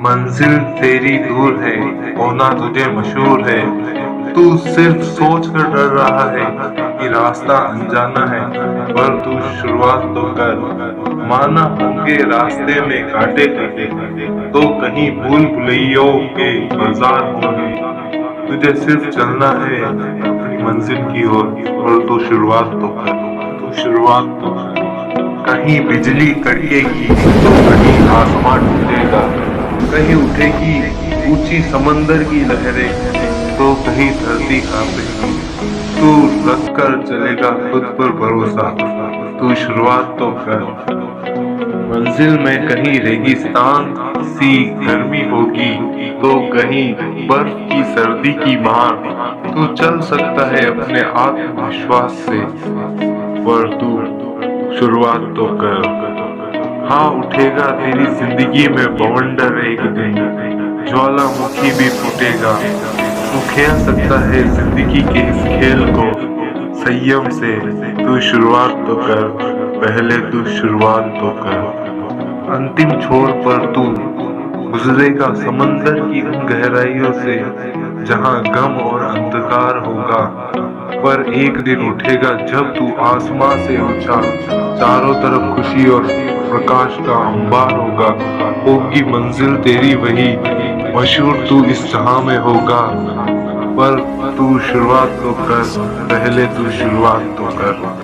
मंजिल तेरी दूर है, होना तुझे मशहूर है। तू सिर्फ सोच कर डर रहा है कि रास्ता अनजाना है, पर तू शुरुआत तो कर। माना होंगे रास्ते में कांटे कटे, तो कहीं भूल भुलैयों के बाजार होंगे। तुझे सिर्फ चलना है अपनी मंजिल की ओर, और तू शुरुआत तो कर। तू शुरुआत तो कर। कहीं बिजली कड़केगी तो कहीं आसमान टूटेगा, कहीं उठेगी ऊंची समंदर की लहरें तो कहीं धरती कांपेगी। तू रख कर चलेगा खुद पर भरोसा, तू शुरुआत तो कर। मंजिल में कहीं रेगिस्तान सी गर्मी होगी, तो कहीं बर्फ की सर्दी की मार। तू चल सकता है अपने आत्मविश्वास से, पर तू शुरुआत तो कर। हाँ, उठेगा तेरी जिंदगी में बवंडर एक दिन, ज्वालामुखी भी फूटेगा। तू खेल सकता है जिंदगी के इस खेल को संयम से, तू शुरुआत तो कर। पहले तू शुरुआत तो कर। अंतिम छोर पर तू गुजरेगा समंदर की उन गहराइयों से जहां गम और अंधकार होगा, पर एक दिन उठेगा जब तू आसमां से ऊंचा, चारों तरफ खुशी और प्रकाश का अंबार होगा। होगी मंजिल तेरी वही, मशहूर तू इस जहां में होगा, पर तू शुरुआत तो कर। पहले तू शुरुआत तो कर।